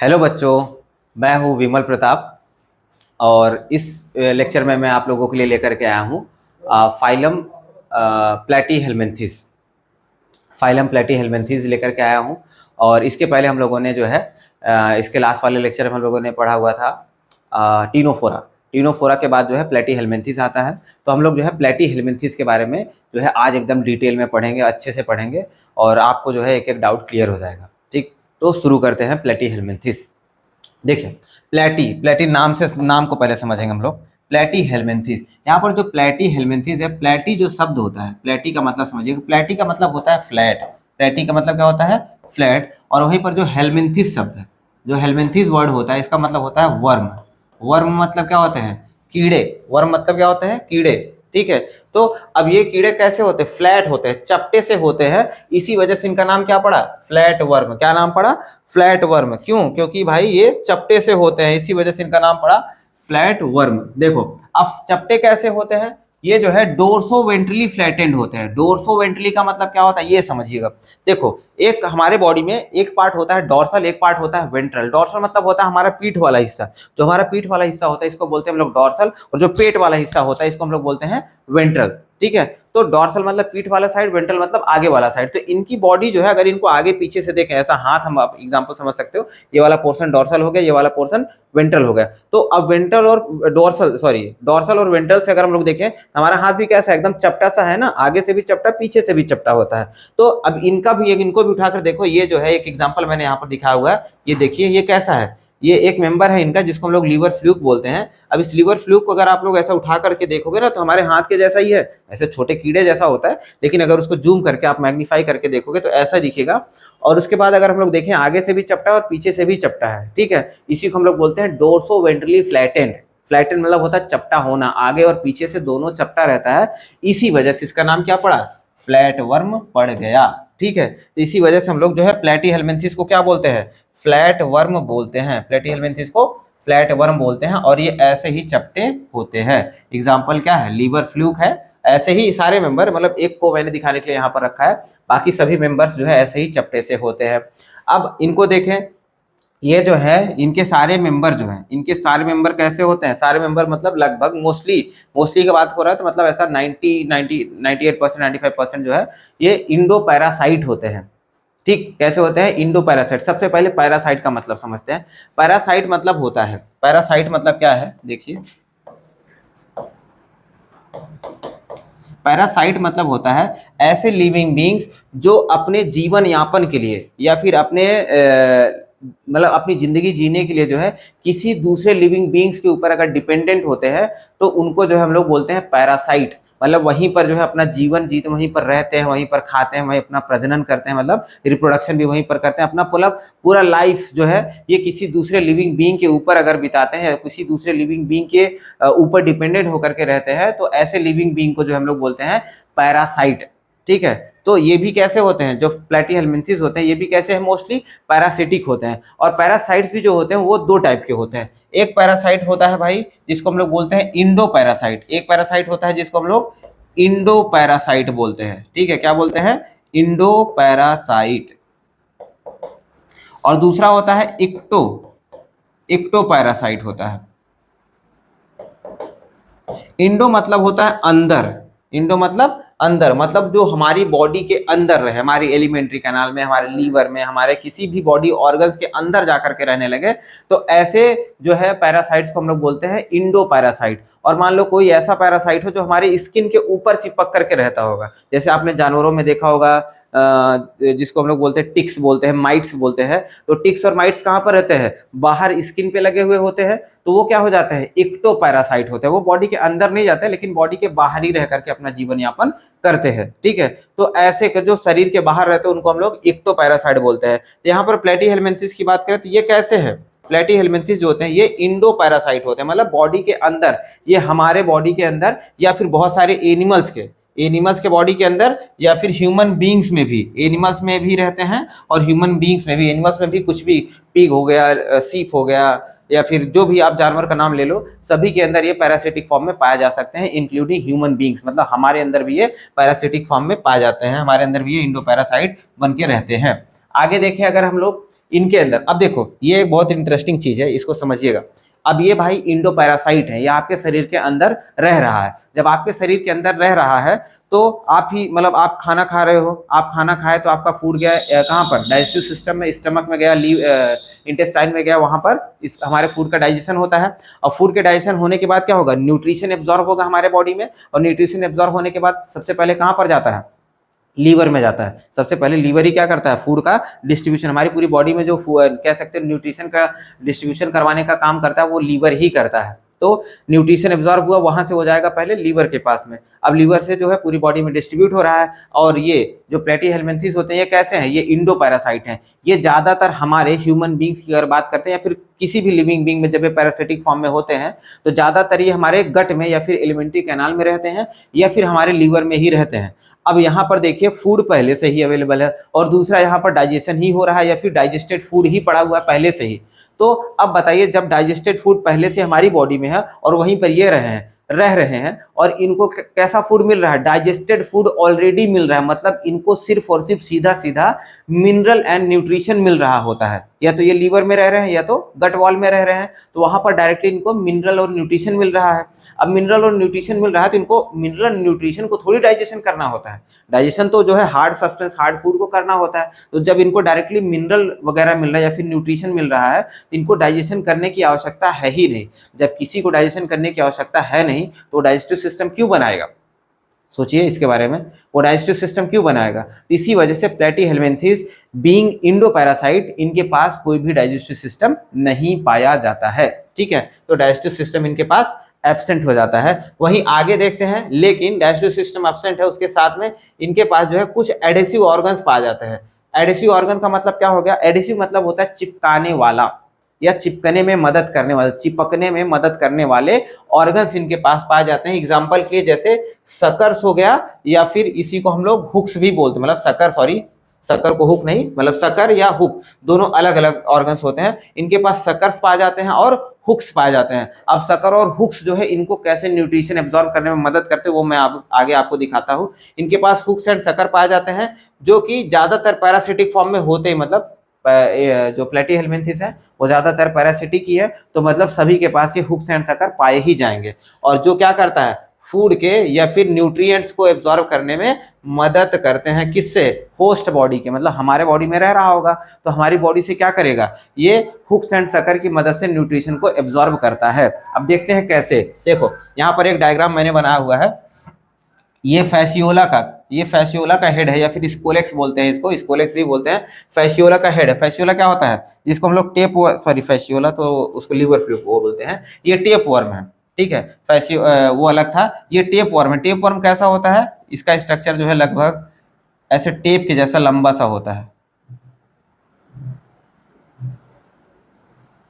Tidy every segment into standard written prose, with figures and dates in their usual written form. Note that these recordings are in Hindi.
हेलो बच्चों, मैं हूँ विमल प्रताप और इस लेक्चर में मैं आप लोगों के लिए लेकर के आया हूँ फाइलम प्लेटीहेल्मिन्थेस। फाइलम प्लेटीहेल्मिन्थेस लेकर के आया हूँ। और इसके पहले हम लोगों ने जो है इसके लास्ट वाले लेक्चर में हम लोगों ने पढ़ा हुआ था टीनोफोरा। टीनोफोरा के बाद जो है प्लेटीहेल्मिन्थेस आता है। तो हम लोग जो है प्लेटीहेल्मिन्थेस के बारे में जो है आज एकदम डिटेल में पढ़ेंगे, अच्छे से पढ़ेंगे और आपको जो है एक एक डाउट क्लियर हो जाएगा। ठीक, तो शुरू करते हैं प्लेटीहेल्मिन्थेस। देखिए, प्लेटी नाम को पहले समझेंगे हम लोग। प्लेटीहेल्मिन्थेस, यहाँ पर जो प्लेटीहेल्मिन्थेस है, प्लेटी जो शब्द होता है, प्लेटी का मतलब समझिए, प्लेटी का मतलब होता है फ्लैट। प्लेटी का मतलब क्या होता है? फ्लैट। और वहीं पर जो हेल्मिन्थेस शब्द है, जो हेल्मिन्थेस वर्ड होता है, इसका मतलब होता है वर्म। वर्म मतलब क्या होते हैं? कीड़े। वर्म मतलब क्या होते हैं? कीड़े। ठीक है, तो अब ये कीड़े कैसे होते हैं? फ्लैट होते हैं, चपटे से होते हैं, इसी वजह से इनका नाम क्या पड़ा? Flat worm. क्या नाम पड़ा? Flat worm. क्यों? क्योंकि भाई ये चपटे से होते हैं, इसी वजह से इनका नाम पड़ा फ्लैट वर्म। देखो, अब चपटे कैसे होते हैं? ये जो है डोर्सो वेंट्रली फ्लैटेंड होते हैं। डोर्सो वेंट्रली का मतलब क्या होता है ये समझिएगा। देखो, एक हमारे बॉडी में एक पार्ट होता है डोर्सल, एक पार्ट होता है वेंट्रल। डोर्सल मतलब होता है हमारा पीठ वाला हिस्सा। जो हमारा पीठ वाला हिस्सा होता है इसको बोलते हैं हम लोग डोर्सल, और जो पेट वाला हिस्सा होता है इसको हम लोग बोलते हैं वेंट्रल। ठीक है, तो डोर्सल मतलब पीठ वाला साइड, वेंट्रल मतलब आगे वाला साइड। तो इनकी बॉडी जो है, अगर इनको आगे पीछे से देखें, ऐसा हाथ, हम आप एग्जांपल समझ सकते हो, ये वाला पोर्शन डोर्सल हो गया, ये वाला पोर्शन वेंट्रल हो गया। तो अब वेंट्रल और डोर्सल और वेंट्रल से अगर हम लोग देखें, हमारा हाथ भी कैसा है? एकदम चपटा सा है ना, आगे से भी चपटा, पीछे से भी चपटा होता है। तो अब इनको भी उठाकर देखो, ये जो है एक एग्जांपल मैंने यहाँ पर दिखाया हुआ है, ये देखिए ये कैसा है? ये एक मेंबर है इनका जिसको हम लोग लीवर फ्लूक बोलते हैं। अब इस लीवर फ्लूक को अगर आप लोग ऐसा उठा करके देखोगे ना, तो हमारे हाथ के जैसा ही है, ऐसे छोटे कीड़े जैसा होता है, लेकिन अगर उसको जूम करके आप मैग्नीफाई करके देखोगे तो ऐसा दिखेगा। और उसके बाद अगर हम लोग देखें, आगे से भी चपटा है और पीछे से भी चपटा है। ठीक है, इसी को हम लोग बोलते हैं डोर्सो वेंट्रली फ्लैटेंड। फ्लैटेंड मतलब होता है चपटा होना, आगे और पीछे से दोनों चपटा रहता है, इसी वजह से इसका नाम क्या पड़ा? फ्लैट वर्म पड़ गया। ठीक है, तो इसी वजह से हम लोग जो है प्लेटीहेल्मिन्थेस को क्या बोलते हैं? फ्लैट वर्म बोलते हैं। प्लेटीहेल्मिन्थेस को फ्लैट वर्म बोलते हैं, और ये ऐसे ही चपटे होते हैं। एग्जाम्पल क्या है? लीवर फ्लूक है। ऐसे ही सारे मेंबर, मतलब एक को मैंने दिखाने के लिए यहाँ पर रखा है, बाकी सभी मेंबर्स जो है ऐसे ही चपटे से होते हैं। अब इनको देखें, ये जो है इनके सारे मेंबर जो हैं, इनके सारे मेंबर कैसे होते हैं? सारे मेंबर मतलब लगभग मोस्टली की बात हो रहा है, तो मतलब ऐसा 98% 95% जो है ये इंडो पैरासाइट होते हैं। ठीक, कैसे होते हैं? Indo parasite. सबसे पहले पैरासाइट का मतलब समझते हैं। पैरासाइट मतलब होता है, पैरासाइट मतलब क्या है? देखिए, पैरासाइट मतलब होता है ऐसे लिविंग बींग्स जो अपने जीवन यापन के लिए या फिर अपने मतलब अपनी जिंदगी जीने के लिए जो है किसी दूसरे लिविंग बींग्स के ऊपर अगर डिपेंडेंट होते हैं, तो उनको जो है हम लोग बोलते हैं पैरासाइट। मतलब वहीं पर जो है अपना जीवन जीते, वहीं पर रहते हैं, वहीं पर खाते हैं, वहीं अपना प्रजनन करते हैं, मतलब रिप्रोडक्शन भी वहीं पर करते हैं। अपना पूरा लाइफ जो है ये किसी दूसरे लिविंग बींग के ऊपर अगर बिताते हैं, या किसी दूसरे लिविंग बींग के ऊपर डिपेंडेंट होकर के रहते हैं, तो ऐसे लिविंग बींग को जो हम लोग बोलते हैं पैरासाइट। ठीक है, तो ये भी कैसे होते हैं? जो प्लेटीहेल्मिन्थेस होते हैं ये भी कैसे हैं? मोस्टली पैरासिटिक होते हैं। और पैरासाइट्स भी जो होते हैं वो दो टाइप के होते हैं। एक पैरासाइट होता है भाई जिसको हम लोग बोलते हैं इंडो पैरासाइट। एक पैरासाइट होता है जिसको हम लोग इंडो पैरासाइट बोलते हैं। ठीक है, क्या बोलते हैं? Indo parasite. और दूसरा होता है इक्टो पैरासाइट होता है। इंडो मतलब होता है अंदर। इंडो मतलब अंदर, मतलब जो हमारी बॉडी के अंदर रहे, हमारी एलिमेंट्री कैनाल में, हमारे लीवर में, हमारे किसी भी बॉडी ऑर्गन्स के अंदर जाकर के रहने लगे, तो ऐसे जो है पैरासाइट्स को हम लोग बोलते हैं इंडो पैरासाइट। और मान लो कोई ऐसा पैरासाइट हो जो हमारी स्किन के ऊपर चिपक करके रहता होगा, जैसे आपने जानवरों में देखा होगा जिसको हम लोग बोलते हैं टिक्स बोलते हैं, माइट्स बोलते हैं। तो टिक्स और माइट्स कहाँ पर रहते हैं? बाहर स्किन पे लगे हुए होते हैं। तो वो क्या हो जाते हैं? इक्टो पैरासाइट होते हैं। वो बॉडी के अंदर नहीं जाते, लेकिन बॉडी के बाहर ही रह करके अपना जीवन यापन करते हैं। ठीक है, तो ऐसे जो शरीर के बाहर रहते हैं उनको हम लोग इक्टो पैरासाइट बोलते हैं। तो यहाँ पर प्लेटीहेल्मिन्थेस की बात करें तो ये कैसे है? प्लेटीहेल्मिन्थेस जो होते हैं ये इंडो पैरासाइट होते हैं, मतलब बॉडी के अंदर, ये हमारे बॉडी के अंदर या फिर बहुत सारे एनिमल्स के बॉडी के अंदर, या फिर ह्यूमन बींग्स में भी, एनिमल्स में भी रहते हैं और ह्यूमन बींग्स में भी। एनिमल्स में भी कुछ भी, पिग हो गया, सीप हो गया, या फिर जो भी आप जानवर का नाम ले लो, सभी के अंदर ये पैरासिटिक फॉर्म में पाए जा सकते हैं, इंक्लूडिंग ह्यूमन बींग्स। मतलब हमारे अंदर भी ये पैरासिटिक फॉर्म में पाए जाते हैं, हमारे अंदर भी ये इंडो पैरासाइट बन के रहते हैं। आगे देखें अगर हम लोग, इनके अंदर, अब देखो ये एक बहुत इंटरेस्टिंग चीज है, इसको समझिएगा। अब ये भाई इंडो पैरासाइट है, ये आपके शरीर के अंदर रह रहा है। जब आपके शरीर के अंदर रह रहा है तो आप ही मतलब आप खाना खा रहे हो, आप खाना खाए तो आपका फूड गया कहाँ पर, डाइजेस्टिव सिस्टम में, स्टमक में गया, इंटेस्टाइन में गया, वहां पर इस हमारे फूड का डाइजेशन होता है। और फूड के डाइजेशन होने के बाद क्या होगा, न्यूट्रिशन एब्जॉर्ब होगा हमारे बॉडी में, और न्यूट्रिशन एब्जॉर्ब होने के बाद सबसे पहले कहाँ पर जाता है, लीवर में जाता है। सबसे पहले लीवर ही क्या करता है, फूड का डिस्ट्रीब्यूशन, हमारी पूरी बॉडी में जो कह सकते हैं न्यूट्रिशन का डिस्ट्रीब्यूशन करवाने का काम करता है वो लीवर ही करता है। तो न्यूट्रिशन एब्जॉर्ब हुआ, वहां से हो जाएगा पहले लीवर के पास में, अब लीवर से जो है पूरी बॉडी में डिस्ट्रीब्यूट हो रहा है। और ये जो प्लेटीहेल्मिन्थेस होते हैं ये कैसे हैं, ये इंडो पैरासाइट हैं। ये ज्यादातर हमारे ह्यूमन बींग्स की अगर बात करते हैं या फिर किसी भी लिविंग बींग में जब ये पैरासिटिक फॉर्म में होते हैं तो ज्यादातर ये हमारे गट में या फिर एलिमेंट्री कैनाल में रहते हैं या फिर हमारे लीवर में ही रहते हैं। अब यहाँ पर देखिए फूड पहले से ही अवेलेबल है, और दूसरा यहाँ पर डाइजेशन ही हो रहा है या फिर डाइजेस्टेड फूड ही पड़ा हुआ है पहले से ही। तो अब बताइए, जब डाइजेस्टेड फूड पहले से हमारी बॉडी में है और वहीं पर ये रह रहे हैं और इनको कैसा फूड मिल रहा है, डाइजेस्टेड फूड ऑलरेडी मिल रहा है, मतलब इनको सिर्फ और सिर्फ सीधा सीधा मिनरल एंड न्यूट्रिशन मिल रहा होता है। या तो ये लीवर में रह रहे हैं या तो गट वॉल में रह रहे हैं, तो वहां पर डायरेक्टली इनको मिनरल और न्यूट्रिशन मिल रहा है। अब मिनरल और न्यूट्रिशन मिल रहा है तो इनको मिनरल न्यूट्रिशन को थोड़ी डाइजेशन करना होता है, डाइजेशन तो जो है हार्ड सब्सटेंस हार्ड फूड को करना होता है। तो जब इनको डायरेक्टली मिनरल वगैरह मिल रहा है या फिर न्यूट्रिशन मिल रहा है तो इनको डाइजेशन करने की आवश्यकता है ही नहीं। जब किसी को डाइजेशन करने की आवश्यकता है नहीं तो डाइजेस्टिव सिस्टम क्यों बनाएगा, सोचिए इसके बारे में, वो डाइजेस्टिव सिस्टम क्यों बनाएगा। इसी वजह से प्लेटीहेल्मिन्थेस बीइंग इंडो पैरासाइट, इनके पास कोई भी डाइजेस्टिव सिस्टम नहीं पाया जाता है, ठीक है। तो डाइजेस्टिव सिस्टम इनके पास एब्सेंट हो जाता है। वहीं आगे देखते हैं, लेकिन डाइजेस्टिव सिस्टम एब्सेंट है उसके साथ में इनके पास जो है कुछ एडेसिव ऑर्गन्स पाए जाते हैं। एडेसिव ऑर्गन का मतलब क्या हो गया, एडेसिव मतलब होता है चिपकाने वाला या चिपकने में मदद करने वाले, चिपकने में मदद करने वाले ऑर्गन्स इनके पास पाए जाते हैं। एग्जांपल के लिए जैसे सकर्स हो गया, या फिर इसी को हम लोग हुक्स भी बोलते हैं, मतलब सकर, सॉरी सकर को हुक नहीं, मतलब सकर या हुक दोनों अलग अलग ऑर्गन्स होते हैं। इनके पास सकर्स पाए जाते हैं और हुक्स पाए जाते हैं। अब सकर और हुक्स जो है इनको कैसे न्यूट्रिशन एब्जॉर्ब करने में मदद करते हैं वो मैं आगे आपको दिखाता हूँ। इनके पास हुक्स एंड सकर पाए जाते हैं जो कि ज्यादातर पैरासिटिक फॉर्म में होते हैं, मतलब जो प्लेटीहेल्मिन्थेस है वो ज्यादातर पैरासिटिक ही है, तो मतलब सभी के पास ये हुक्स एंड सकर पाए ही जाएंगे। और जो क्या करता है, फूड के या फिर न्यूट्रिएंट्स को एब्जॉर्ब करने में मदद करते हैं, किससे, होस्ट बॉडी के, मतलब हमारे बॉडी में रह रहा होगा तो हमारी बॉडी से क्या करेगा, ये हुक्स एंड सकर की मदद से न्यूट्रिशन को एब्जॉर्ब करता है। अब देखते हैं कैसे, देखो यहाँ पर एक डायग्राम मैंने बनाया हुआ है। ये फैसियोला का हेड है या फिर स्कोलेक्स बोलते हैं, इसको स्कोलेक्स भी बोलते हैं। फैसियोला का हेड है, फैसियोला क्या होता है, जिसको हम लोग टेप, सॉरी फैसियोला तो उसको लीवर फ्लूक वो बोलते हैं, ये टेप वर्म है, ठीक है। वो अलग था, ये टेप वर्म है। टेप वर्म कैसा होता है, इसका स्ट्रक्चर जो है लगभग ऐसे टेप के जैसा लंबा सा होता है,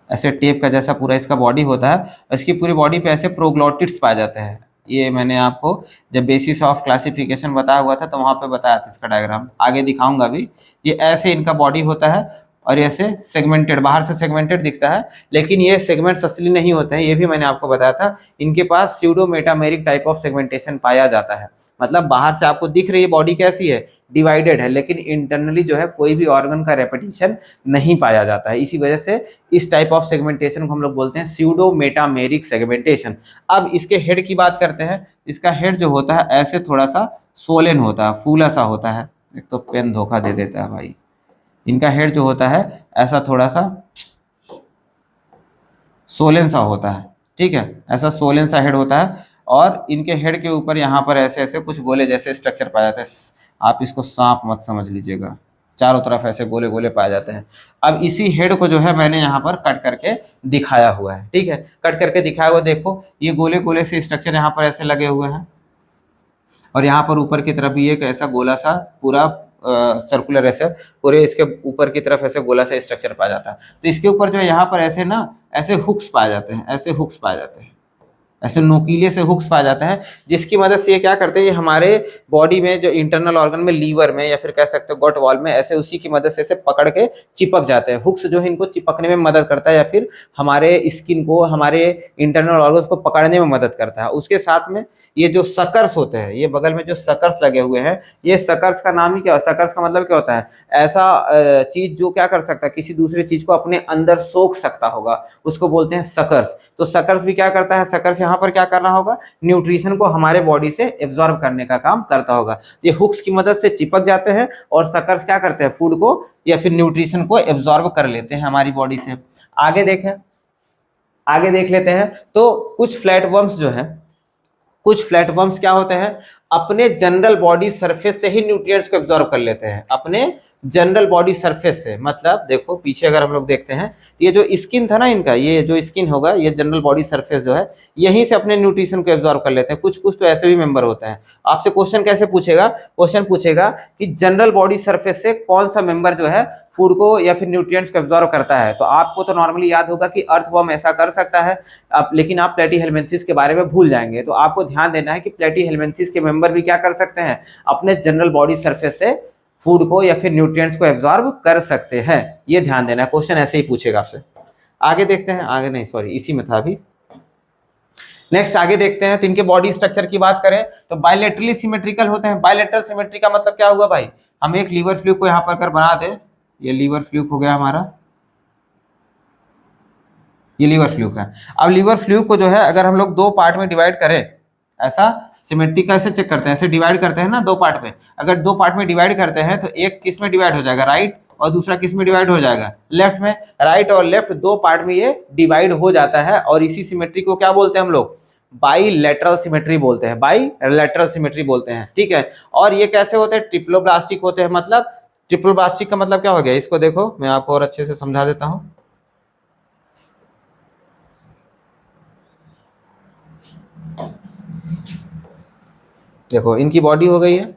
ऐसे टेप का जैसा पूरा इसका बॉडी होता है। इसकी पूरी बॉडी पे ऐसे प्रोग्लोटिड्स पाए जाते हैं। ये मैंने आपको जब बेसिस ऑफ क्लासिफिकेशन बताया हुआ था तो वहां पे बताया था, इसका डायग्राम आगे दिखाऊंगा भी। ये ऐसे इनका बॉडी होता है और ऐसे सेगमेंटेड, बाहर से सेगमेंटेड दिखता है, लेकिन ये सेगमेंट्स असली नहीं होते हैं, ये भी मैंने आपको बताया था। इनके पास pseudo metameric type of segmentation पाया जाता है, मतलब बाहर से आपको दिख रही है बॉडी कैसी है, डिवाइडेड है, लेकिन इंटरनली जो है कोई भी ऑर्गन का रेपिटेशन नहीं पाया जाता है। इसी वजह से इस टाइप ऑफ सेगमेंटेशन को हम लोग बोलते हैं स्यूडो मेटामेरिक सेगमेंटेशन। अब इसके हेड की बात करते हैं। इसका हेड जो होता है ऐसे थोड़ा सा सोलेन होता है, फूला सा होता है। एक तो पेन धोखा दे देता है भाई। इनका हेड जो होता है ऐसा थोड़ा सा सोलेन सा होता है, ठीक है, ऐसा सोलेन सा हेड होता है। और इनके हेड के ऊपर यहाँ पर ऐसे ऐसे कुछ गोले जैसे स्ट्रक्चर पाया जाता है। आप इसको सांप मत समझ लीजिएगा, चारों तरफ ऐसे गोले गोले पाए जाते हैं। अब इसी हेड को जो है मैंने यहाँ पर कट करके दिखाया हुआ है, ठीक है, कट करके दिखाया हुआ। देखो ये गोले गोले से स्ट्रक्चर यहाँ पर ऐसे लगे हुए हैं, और यहाँ पर ऊपर की तरफ भी एक ऐसा गोला सा पूरा सर्कुलर ऐसे पूरे इसके ऊपर की तरफ ऐसे गोला सा स्ट्रक्चर पाया जाता है। तो इसके ऊपर जो है यहाँ पर ऐसे ना ऐसे हुक्स पाए जाते हैं, ऐसे हुक्स पाए जाते हैं, ऐसे नोकीले से हुक्स पाए जाते हैं, जिसकी मदद से ये क्या करते हैं, ये हमारे बॉडी में जो इंटरनल ऑर्गन में, लीवर में या फिर कह सकते हो गट वॉल में, ऐसे उसी की मदद से ऐसे पकड़ के चिपक जाते हैं। हुक्स जो है इनको चिपकने में मदद करता है या फिर हमारे स्किन को, हमारे इंटरनल ऑर्गन्स को पकड़ने में मदद करता है। उसके साथ में ये जो सकर्स होते हैं, ये बगल में जो सकर्स लगे हुए हैं, ये सकर्स का नाम ही क्या है, सकर्स का मतलब क्या होता है, ऐसा चीज जो क्या कर सकता है, किसी दूसरी चीज को अपने अंदर सोख सकता होगा, उसको बोलते हैं सकर्स। तो सकर्स भी क्या करता है, सकर्स यहाँ पर क्या कर रहा होगा, न्यूट्रिशन को हमारे बॉडी से एब्जॉर्ब करने का काम करता होगा। ये हुक्स की मदद से चिपक जाते हैं और सकर्स क्या करते हैं, फूड को या फिर न्यूट्रिशन को एब्जॉर्ब कर लेते हैं हमारी बॉडी से। आगे देखें, आगे देख लेते हैं। तो कुछ फ्लैटवर्म्स जो है, कुछ फ्लैटवर्म्स क्या होते हैं, अपने जनरल बॉडी सरफेस से ही न्यूट्रिएंट्स को एब्जॉर्ब कर लेते हैं, अपने जनरल बॉडी सरफेस से। मतलब देखो पीछे अगर हम लोग देखते हैं, ये जो स्किन था ना इनका, ये जो स्किन होगा, ये जनरल बॉडी सरफेस जो है, यहीं से अपने न्यूट्रिशन को एब्जॉर्ब कर लेते हैं। कुछ कुछ तो ऐसे भी मेंबर होता है। आपसे क्वेश्चन कैसे पूछेगा, क्वेश्चन पूछेगा कि जनरल बॉडी सरफेस से कौन सा मेंबर जो है फूड को या फिर न्यूट्रिएंट्स को एब्जॉर्ब करता है। तो आपको तो नॉर्मली याद होगा कि अर्थवर्म ऐसा कर सकता है, लेकिन आप प्लेटीहेल्मिन्थेस के बारे में भूल जाएंगे। तो आपको ध्यान देना है कि प्लेटीहेल्मिन्थेस के मेंबर भी क्या कर सकते हैं, अपने जनरल बॉडी सरफेस से फूड को या फिर न्यूट्रिएंट्स को एब्जॉर्ब कर सकते हैं। ये ध्यान देना है, क्वेश्चन ऐसे ही पूछेगा आपसे। आगे देखते हैं, आगे नहीं सॉरी इसी में था अभी। नेक्स्ट आगे देखते हैं। तो इनके बॉडी स्ट्रक्चर की बात करें तो बायलैटरली सिमेट्रिकल होते हैं। बायलैटरल सिमेट्री का मतलब क्या हुआ भाई, हम एक लीवर फ्लूक को यहाँ पर कर बना दे, ये लीवर फ्लूक हो गया हमारा, ये लीवर फ्लूक है। अब लीवर फ्लूक को जो है अगर हम लोग दो पार्ट में डिवाइड करें, ऐसा सिमेट्री कैसे चेक करते हैं, ऐसे डिवाइड करते हैं ना दो पार्ट में। अगर दो पार्ट में डिवाइड करते हैं तो एक किस में डिवाइड हो जाएगा, राइट, और दूसरा किस में डिवाइड हो जाएगा, लेफ्ट में। राइट और लेफ्ट दो पार्ट में ये डिवाइड हो जाता है और इसी सिमेट्री को क्या बोलते हैं हम लोग, बाईलैटरल सिमेट्री बोलते हैं, बाईलैटरल सिमेट्री बोलते हैं, ठीक है। और ये कैसे होते हैं, ट्रिप्लोब्लास्टिक होते हैं। मतलब ट्रिप्लोब्लास्टिक का मतलब क्या हो गया, इसको देखो मैं आपको और अच्छे से समझा देता हूं। देखो इनकी बॉडी हो गई है,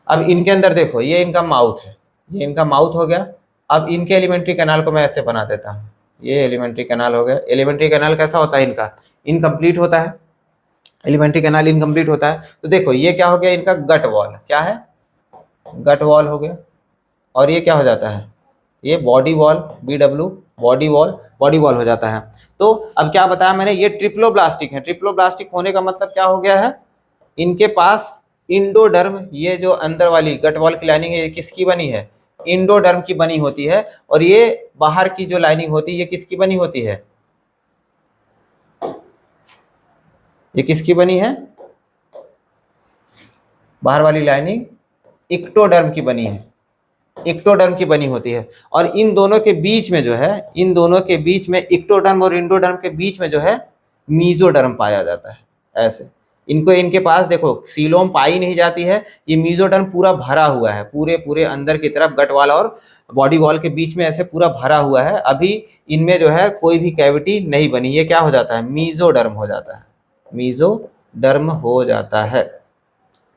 अब इनके अंदर देखो ये इनका माउथ है, ये इनका माउथ हो गया। अब इनके एलिमेंट्री कैनाल को मैं ऐसे बना देता हूँ, ये एलिमेंट्री कैनाल हो गया। एलिमेंट्री कैनाल कैसा होता है इनका, इनकम्प्लीट होता है, एलिमेंट्री कैनाल इनकम्प्लीट होता है। तो देखो ये क्या हो गया, इनका गट वॉल, क्या है, गट वॉल हो गया। और ये क्या हो जाता है, ये body wall, BW body wall, body wall हो जाता है। तो अब क्या बताया मैंने, ये ट्रिप्लोब्लास्टिक है। ट्रिप्लोब्लास्टिक होने का मतलब क्या हो गया है, इनके पास इंडोडर्म, ये जो अंदर वाली गट वॉल की लाइनिंग है ये किसकी बनी है, इंडोडर्म की बनी होती है। और ये बाहर की जो लाइनिंग होती है ये किसकी बनी होती है, ये किसकी बनी है, बाहर वाली लाइनिंग इक्टोडर्म की बनी है, इक्टोडर्म की बनी होती है। और इन दोनों के बीच में जो है, इन दोनों के बीच में, इक्टोडर्म और इंडोडर्म के बीच में जो है मीजोडर्म पाया जाता है। ऐसे इनको, इनके पास देखो सीलोम पाई नहीं जाती है, ये मीजोडर्म पूरा भरा हुआ है, पूरे पूरे अंदर की तरफ गट वाल और बॉडी वॉल के बीच में ऐसे पूरा भरा हुआ है। अभी इनमें जो है कोई भी कैविटी नहीं बनी, ये क्या हो जाता है, मीजोडर्म हो जाता है, मीजोडर्म हो जाता है,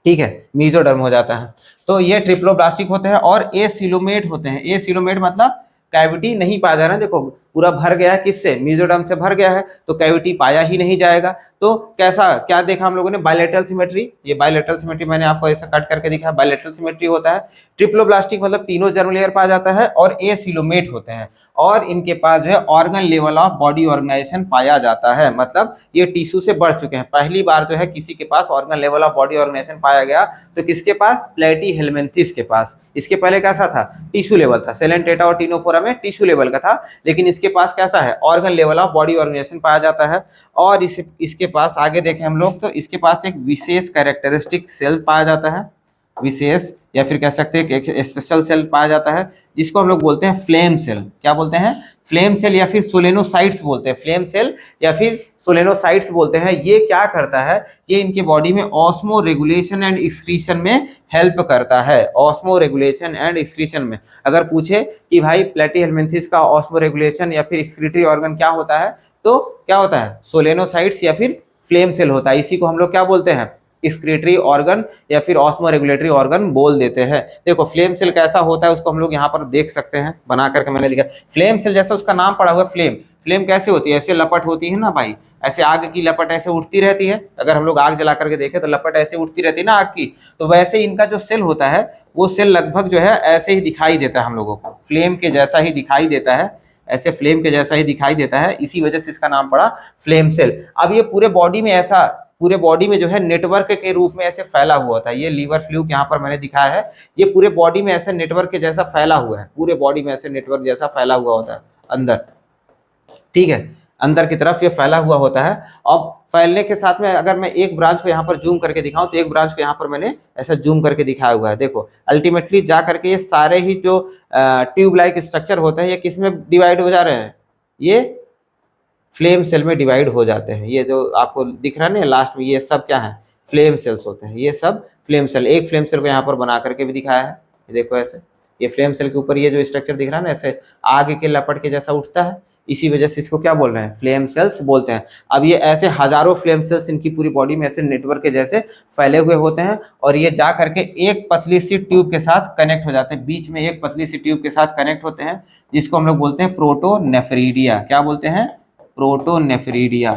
ठीक है, मीजोडर्म हो जाता है। तो ये ट्रिप्लोब्लास्टिक होते हैं और एसिलोमेट होते हैं। एसिलोमेट मतलब कैविटी नहीं पाया जा रहा है, देखो पूरा भर गया है, किससे, मीजोडर्म से भर गया है, तो कैविटी पाया ही नहीं जाएगा। तो कैसा क्या देखा हम लोगों ने, बायलैटरल सिमेट्री। ये बायलैटरल सिमेट्री मैंने आपको ऐसा कट करके दिखाया, बायलैटरल सिमेट्री होता है। ट्रिप्लोब्लास्टिक मतलब तीनों जर्म लेयर पाया जाता है और एसिलोमेट होते हैं और इनके पास जो है organ level of body organisation पाया जाता है। मतलब ये टिश्यू से बढ़ चुके हैं। पहली बार जो है किसी के पास organ level of body organisation पाया गया तो किसके पास, प्लेटीहेल्मिन्थेस के पास। इसके पहले कैसा था, टिश्यू लेवल था, सेलेंटेटा और टिनोफोरा में टिश्यू लेवल का था, लेकिन इसके पास कैसा है, organ level of body organisation पाया जाता है। और इसके पास आगे देखें हम लोग तो इसके पास एक विशेष कैरेक्टरिस्टिक सेल पाया जाता है, विशेष या फिर कह सकते हैं एक स्पेशल सेल पाया जाता है जिसको हम लोग बोलते हैं फ्लेम सेल। क्या बोलते हैं, फ्लेम सेल या फिर सोलेनोसाइट्स बोलते हैं, फ्लेम सेल या फिर सोलेनोसाइट्स बोलते हैं। ये क्या करता है, ये इनके बॉडी में ऑस्मो रेगुलेशन एंड एक्सक्रीशन में हेल्प करता है, ऑस्मो रेगुलेशन एंड एक्सक्रीशन में। अगर पूछे कि भाई प्लेटीहेल्मिन्थेस का ऑस्मो रेगुलेशन या फिर एक्सक्रीटरी ऑर्गन क्या होता है, तो क्या होता है, सोलेनोसाइट्स या फिर फ्लेम सेल होता है। इसी को हम लोग क्या बोलते हैं, एक्सक्रीटरी ऑर्गन या फिर ऑस्मो रेगुलेटरी ऑर्गन बोल देते हैं। देखो फ्लेम सेल कैसा होता है उसको हम लोग यहाँ पर देख सकते हैं, बना करके मैंने दिखा। फ्लेम सेल जैसा उसका नाम पड़ा हुआ है, फ्लेम, फ्लेम कैसे होती है, ऐसे लपट होती है ना भाई, ऐसे आग की लपट ऐसे उठती रहती है, अगर हम लोग आग जला करके देखें तो लपट ऐसे उठती रहती है ना आग की, तो वैसे इनका जो सेल होता है वो सेल लगभग जो है ऐसे ही दिखाई देता है हम लोगों को, फ्लेम के जैसा ही दिखाई देता है, ऐसे फ्लेम के जैसा ही दिखाई देता है, इसी वजह से इसका नाम पड़ा फ्लेम सेल। अब ये पूरे बॉडी में ऐसा, पूरे बॉडी में जो है नेटवर्क के रूप में ऐसे फैला हुआ होता है, ये लीवर फ्लूक यहाँ पर मैंने दिखाया है, ये पूरे बॉडी में ऐसे नेटवर्क के जैसा फैला हुआ है, पूरे बॉडी में ऐसे नेटवर्क जैसा फैला हुआ होता है अंदर, ठीक है, अंदर की तरफ ये फैला हुआ होता है। अब फैलने के साथ में अगर मैं एक ब्रांच को यहाँ पर जूम करके दिखाऊं तो एक ब्रांच को यहाँ पर मैंने ऐसा जूम करके दिखाया हुआ है, देखो अल्टीमेटली जा करके ये सारे ही जो ट्यूब लाइक स्ट्रक्चर होते हैं ये किस में डिवाइड हो जा रहे हैं, ये फ्लेम सेल में डिवाइड हो जाते हैं। ये जो आपको दिख रहा है ना लास्ट में, ये सब क्या है, फ्लेम सेल्स होते हैं, ये सब फ्लेम सेल। एक फ्लेम सेल को यहाँ पर बना करके भी दिखाया है, ये देखो ऐसे, ये फ्लेम सेल के ऊपर ये जो स्ट्रक्चर दिख रहा है ना ऐसे आग के लपट के जैसा उठता है, इसी वजह से इसको क्या बोल रहे हैं, फ्लेम सेल्स बोलते हैं। अब ये ऐसे हजारों फ्लेम सेल्स इनकी पूरी बॉडी में ऐसे नेटवर्क के जैसे फैले हुए होते हैं, और ये जा करके एक पतली सी ट्यूब के साथ कनेक्ट हो जाते हैं, बीच में एक पतली सी ट्यूब के साथ कनेक्ट होते हैं, जिसको हम लोग बोलते हैं प्रोटोनेफ्रिडिया। क्या बोलते हैं, प्रोटोनेफ्रिडिया।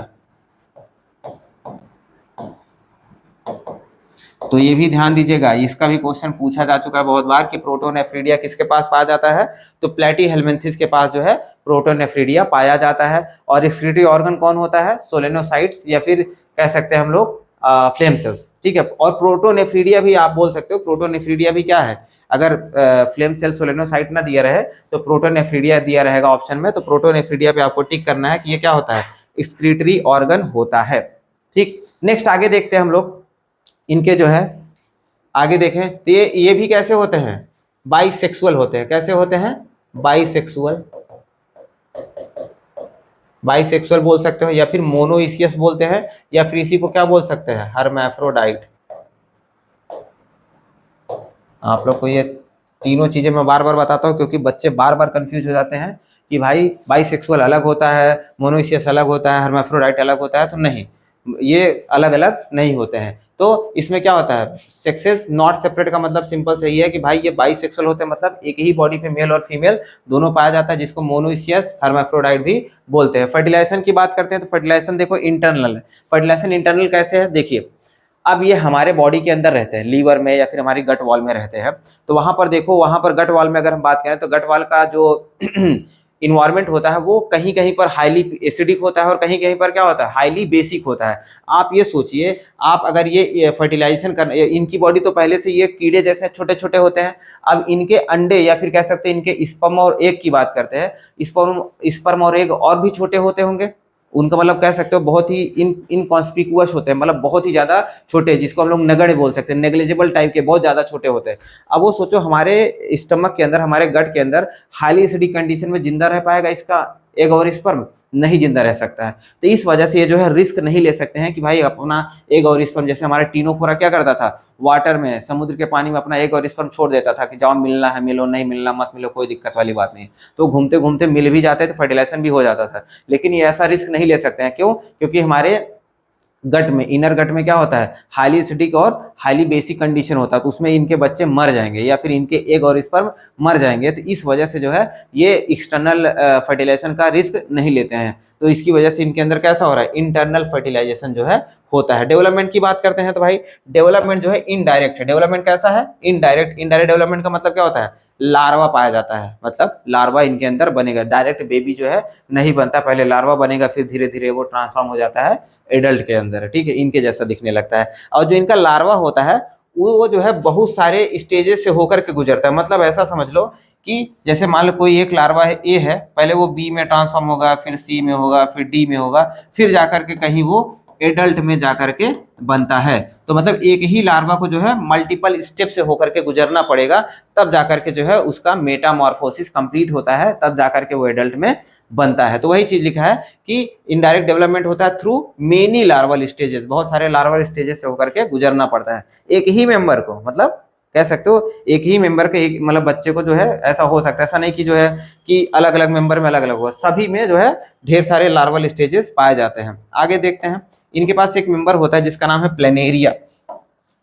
तो ये भी ध्यान दीजिएगा, इसका भी क्वेश्चन पूछा जा चुका है बहुत बार कि प्रोटोनेफ्रिडिया किसके पास पाया जाता है, तो प्लैटीहेल्मिन्थिस के पास जो है प्रोटोनेफ्रिडिया पाया जाता है। और एक्सक्रीटरी ऑर्गन कौन होता है, सोलेनोसाइट्स, या फिर कह सकते हैं हम लोग फ्लेम सेल्स, ठीक है। और प्रोटोनेफ्रिडिया भी आप बोल सकते हो, प्रोटोनेफ्रिडिया भी क्या है, अगर फ्लेम सेल सोलेनोसाइट ना दिया रहे तो प्रोटोनेफ्रिडिया दिया रहेगा ऑप्शन में, तो प्रोटोनेफ्रिडिया पे आपको टिक करना है कि ये क्या होता है, एक्सक्रीटरी ऑर्गन होता है, ठीक। नेक्स्ट आगे देखते हैं हम लोग, इनके जो है आगे देखें तो ये भी कैसे होते हैं, बाइसेक्सुअल होते हैं। कैसे होते हैं, बाइसेक्सुअल, बाइसेक्सुअल बोल सकते हो, या फिर मोनोइसियस बोलते हैं, या फिर इसी को क्या बोल सकते हैं, हर्मैफ्रोडाइट। आप लोग को ये तीनों चीजें मैं बार बार बताता हूँ क्योंकि बच्चे बार बार कंफ्यूज हो जाते हैं कि भाई बाइसेक्सुअल अलग होता है, मोनोइसियस अलग होता है, हर्मैफ्रोडाइट अलग होता है, तो नहीं, ये अलग अलग नहीं होते हैं। तो इसमें क्या होता है, सेक्सेस नॉट सेपरेट का मतलब सिंपल से ही है कि भाई ये बाइसेक्सुअल होते हैं, मतलब एक ही बॉडी पे मेल और फीमेल दोनों पाया जाता है, जिसको मोनोइसियस हर्मैफ्रोडाइट भी बोलते हैं। फर्टिलाइजेशन की बात करते हैं तो फर्टिलाइजेशन देखो इंटरनल है। फर्टिलाइजेशन इंटरनल कैसे है, देखिए अब ये हमारे बॉडी के अंदर रहते हैं, लीवर में या फिर हमारी गट वॉल में रहते हैं, तो वहां पर देखो, वहां पर गट वॉल में अगर हम बात करें तो गट वॉल का जो इन्वायरमेंट होता है वो कहीं कहीं पर हाईली एसिडिक होता है और कहीं कहीं पर क्या होता है, हाईली बेसिक होता है। आप ये सोचिए, आप अगर ये फर्टिलाइजेशन कर, इनकी बॉडी तो पहले से ये कीड़े जैसे छोटे छोटे होते हैं, अब इनके अंडे या फिर कह सकते हैं इनके स्पर्म और एग की बात करते हैं, स्पर्म और एग और भी छोटे होते होंगे, उनका मतलब कह सकते हो बहुत ही इनकॉन्स्पिकुअस होते हैं, मतलब बहुत ही ज्यादा छोटे, जिसको हम लोग नगण्य बोल सकते हैं, नेग्लिजिबल टाइप के, बहुत ज्यादा छोटे होते हैं। अब वो सोचो हमारे स्टमक के अंदर, हमारे गट के अंदर हाईली एसिडिक कंडीशन में जिंदा रह पाएगा इसका एग और स्पर्म, नहीं जिंदा रह सकता है। तो इस वजह से ये जो है रिस्क नहीं ले सकते हैं कि भाई अपना एग और स्पर्म, जैसे हमारा टीनोफोरा क्या करता था, वाटर में, समुद्र के पानी में अपना एग और स्पर्म छोड़ देता था कि जाओ मिलना है मिलो, नहीं मिलना मत मिलो, कोई दिक्कत वाली बात नहीं। तो घूमते घूमते मिल भी जाते तो फर्टिलाइजेशन भी हो जाता था। लेकिन ये ऐसा रिस्क नहीं ले सकते हैं, क्यों, क्योंकि हमारे गट में, इनर गट में क्या होता है, हाईली एसिडिक और हाईली बेसिक कंडीशन होता है, तो उसमें इनके बच्चे मर जाएंगे या फिर इनके एग और स्पर्म मर जाएंगे। तो इस वजह से जो है ये एक्सटर्नल फर्टिलाइजेशन का रिस्क नहीं लेते हैं, तो इसकी वजह से इनके अंदर कैसा हो रहा है, इंटरनल फर्टिलाइजेशन जो है होता है। डेवलपमेंट की बात करते हैं तो भाई डेवलपमेंट जो है इनडायरेक्ट है। डेवलपमेंट कैसा है, इनडायरेक्ट। इनडायरेक्ट डेवलपमेंट का मतलब क्या होता है, लार्वा पाया जाता है, मतलब लार्वा इनके अंदर बनेगा, डायरेक्ट बेबी जो है नहीं बनता, पहले लार्वा बनेगा फिर धीरे धीरे वो ट्रांसफॉर्म हो जाता है एडल्ट के अंदर, ठीक है, इनके जैसा दिखने लगता है। और जो इनका लार्वा होता है वो जो है बहुत सारे स्टेजेस से होकर के गुजरता है, मतलब ऐसा समझ लो कि जैसे मान लो कोई एक लार्वा है, ए है, पहले वो बी में ट्रांसफॉर्म होगा, फिर सी में होगा, फिर डी में होगा, फिर जाकर के कहीं वो एडल्ट में जाकर के बनता है। तो मतलब एक ही लार्वा को जो है मल्टीपल स्टेप से होकर के गुजरना पड़ेगा, तब जाकर के जो है उसका मेटामॉर्फोसिस कंप्लीट होता है, तब जाकर के वो एडल्ट में बनता है। तो वही चीज लिखा है कि इनडायरेक्ट डेवलपमेंट होता है थ्रू मेनी लार्वल स्टेजेस, बहुत सारे लार्वल स्टेजेस से होकर के गुजरना पड़ता है एक ही मेंबर को, मतलब कह सकते हो एक ही मेंबर के, एक मतलब बच्चे को जो है ऐसा हो सकता है, ऐसा नहीं कि जो है कि अलग अलग मेंबर में अलग अलग हो, सभी में जो है ढेर सारे लार्वल स्टेजेस पाए जाते हैं। आगे देखते हैं, इनके पास एक मेंबर होता है जिसका नाम है प्लेनेरिया।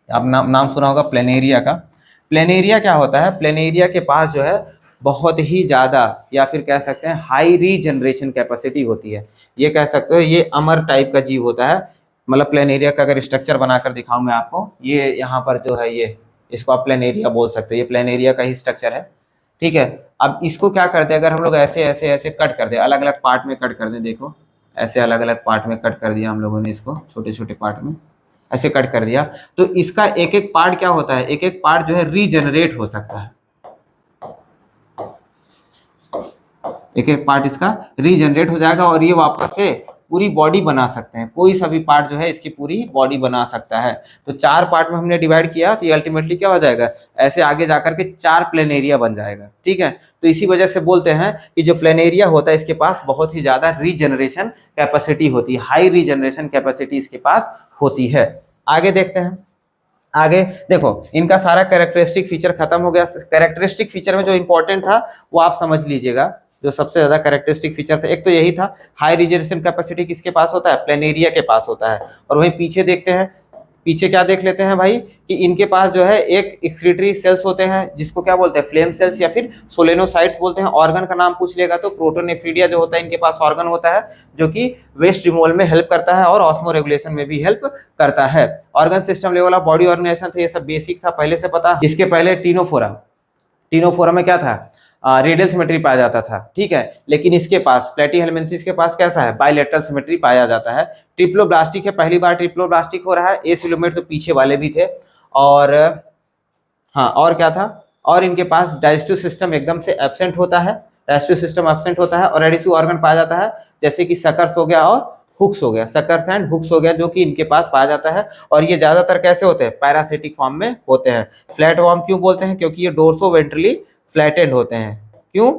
आप नाम सुना होगा प्लेनेरिया का। प्लेनेरिया क्या होता है, प्लेनेरिया के पास जो है बहुत ही ज़्यादा या फिर कह सकते हैं हाई रीजनरेशन कैपेसिटी होती है। ये कह सकते हो ये अमर टाइप का जीव होता है। मतलब प्लेनेरिया का अगर स्ट्रक्चर बनाकर दिखाऊं मैं आपको, ये यहाँ पर जो है ये इसको आप प्लेनेरिया बोल सकते हैं, ये प्लेनेरिया का ही स्ट्रक्चर है। ठीक है, अब इसको क्या करते हैं, अगर हम लोग ऐसे ऐसे ऐसे कट कर दें, अलग अलग पार्ट में कट कर दें, देखो ऐसे अलग अलग पार्ट में कट कर दिया हम लोगों ने, इसको छोटे छोटे पार्ट में ऐसे कट कर दिया, तो इसका एक एक पार्ट क्या होता है, एक एक पार्ट जो है रीजनरेट हो सकता है, एक एक पार्ट इसका रीजनरेट हो जाएगा और ये वापस से पूरी बॉडी बना सकते हैं। कोई सा भी पार्ट जो है इसकी पूरी बॉडी बना सकता है। तो 4 पार्ट में हमने डिवाइड किया तो ये अल्टीमेटली क्या हो जाएगा, ऐसे आगे जाकर के 4 प्लेनेरिया बन जाएगा। ठीक है, तो इसी वजह से बोलते हैं कि जो प्लेनेरिया होता है इसके पास बहुत ही ज्यादा रीजनरेशन कैपेसिटी होती है, हाई रीजनरेशन कैपेसिटी इसके पास होती है। आगे देखते हैं, आगे देखो इनका सारा कैरेक्टरिस्टिक फीचर खत्म हो गया। कैरेक्टरिस्टिक फीचर में जो इंपॉर्टेंट था वो आप समझ लीजिएगा, जो सबसे ज्यादा कैरेक्टरिस्टिक फीचर था, एक तो यही था हाई रिजोल्यूशन कैपेसिटी किसके पास होता है, प्लेनेरिया के पास होता है। और वहीं पीछे देखते हैं, पीछे क्या देख लेते हैं भाई कि इनके पास जो है एक एक्सक्रीटरी सेल्स होते हैं जिसको क्या बोलते हैं, फ्लेम सेल्स या फिर सोलेनोसाइट्स बोलते हैं। ऑर्गन का नाम पूछ लेगा तो प्रोटोनेफ्रीडिया जो होता है इनके पास ऑर्गन होता है जो कि वेस्ट रिमूवल में हेल्प करता है और ऑस्मो रेगुलेशन में भी हेल्प करता है। Organ system level of body organisation था, ये सब बेसिक था पहले से पता। इसके पहले टीनोफोरा, टीनोफोरा में क्या था, रेडियल सिमेट्री पाया जाता था। ठीक है, लेकिन इसके पास प्लेटीहेलमिन्थेस के पास कैसा है, बायलैटरल सिमेट्री पाया जाता है। ट्रिप्लोब्लास्टिक है, पहली बार ट्रिप्लोब्लास्टिक हो रहा है। एसिलोमेट तो पीछे वाले भी थे। और हाँ, और क्या था, और इनके पास डाइजेस्टिव सिस्टम एकदम से एब्सेंट होता है, डाइजेस्टिव सिस्टम एब्सेंट होता है। और एडिसिव ऑर्गन पाया जाता है जैसे कि सकर्स हो गया और हुक्स हो गया, सकर्स एंड हुक्स हो गया जो कि इनके पास पाया जाता है। और ये ज्यादातर कैसे होते हैं, पैरासिटिक फॉर्म में होते हैं। फ्लैट वॉर्म क्यों बोलते हैं, क्योंकि ये डोर्सो वेंट्रली फ्लैटेंड होते हैं। क्यों,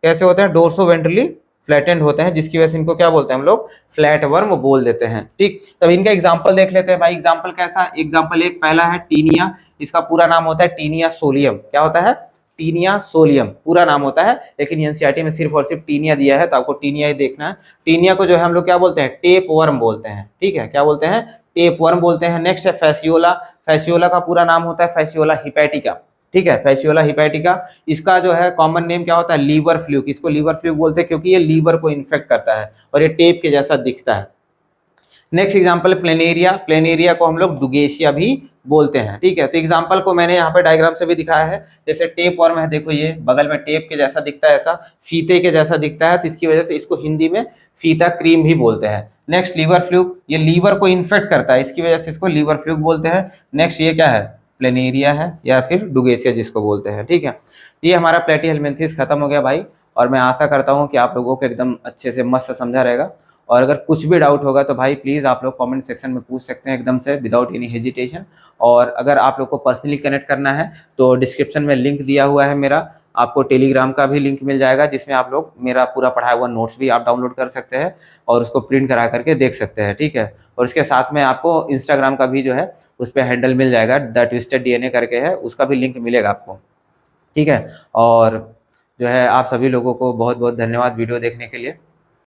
कैसे होते हैं, डोर्सो वेंट्रली फ्लैटेंड होते हैं, जिसकी वजह से इनको क्या बोलते हैं हम लोग, फ्लैट वर्म बोल देते हैं। ठीक, तब इनका एग्जांपल देख लेते हैं भाई। एग्जांपल कैसा, एग्जांपल एक पहला है टीनिया, इसका पूरा नाम होता है टीनिया सोलियम। क्या होता है, टीनिया सोलियम पूरा नाम होता है, लेकिन एनसीईआरटी में सिर्फ और सिर्फ टीनिया दिया है तो आपको टीनिया ही देखना है। टीनिया को जो है हम लोग क्या बोलते हैं, टेप वर्म बोलते हैं। ठीक है, क्या बोलते हैं, टेप वर्म बोलते हैं। नेक्स्ट है फैसियोला, फैसियोला का पूरा नाम होता है फैसियोला हिपैटिका। ठीक है, फैसियोला हिपैटिका, इसका जो है कॉमन नेम क्या होता है, लीवर फ्लूक। इसको लीवर फ्लूक बोलते हैं क्योंकि ये लीवर को इन्फेक्ट करता है और ये टेप के जैसा दिखता है। नेक्स्ट एग्जांपल प्लेनेरिया, प्लेनेरिया को हम लोग डुगेशिया भी बोलते हैं। ठीक है, तो एग्जांपल को मैंने यहाँ पे डायग्राम से भी दिखाया है। जैसे टेप वर्म है, देखो ये बगल में टेप के जैसा दिखता है, ऐसा फीते के जैसा दिखता है, तो इसकी वजह से इसको हिंदी में फीता क्रीम भी बोलते हैं। नेक्स्ट लीवर फ्लूक, ये लीवर को इन्फेक्ट करता है, इसकी वजह से इसको लीवर फ्लूक बोलते हैं। नेक्स्ट ये क्या है, प्लेनेरिया है या फिर डुगेशिया जिसको बोलते हैं। ठीक है, ये हमारा प्लेटीहेलमिन्थेस खत्म हो गया भाई, और मैं आशा करता हूँ कि आप लोगों को एकदम अच्छे से मस्त समझा रहेगा। और अगर कुछ भी डाउट होगा तो भाई प्लीज़ आप लोग कमेंट सेक्शन में पूछ सकते हैं एकदम से विदाउट एनी हेजिटेशन। और अगर आप लोग को पर्सनली कनेक्ट करना है तो डिस्क्रिप्शन में लिंक दिया हुआ है मेरा, आपको टेलीग्राम का भी लिंक मिल जाएगा जिसमें आप लोग मेरा पूरा पढ़ाया हुआ नोट्स भी आप डाउनलोड कर सकते हैं और उसको प्रिंट करा करके देख सकते हैं। ठीक है, और इसके साथ में आपको इंस्टाग्राम का भी जो है उस पर हैंडल मिल जाएगा, द ट्विस्टेड डीएनए करके है, उसका भी लिंक मिलेगा आपको। ठीक है, और जो है आप सभी लोगों को बहुत बहुत धन्यवाद वीडियो देखने के लिए।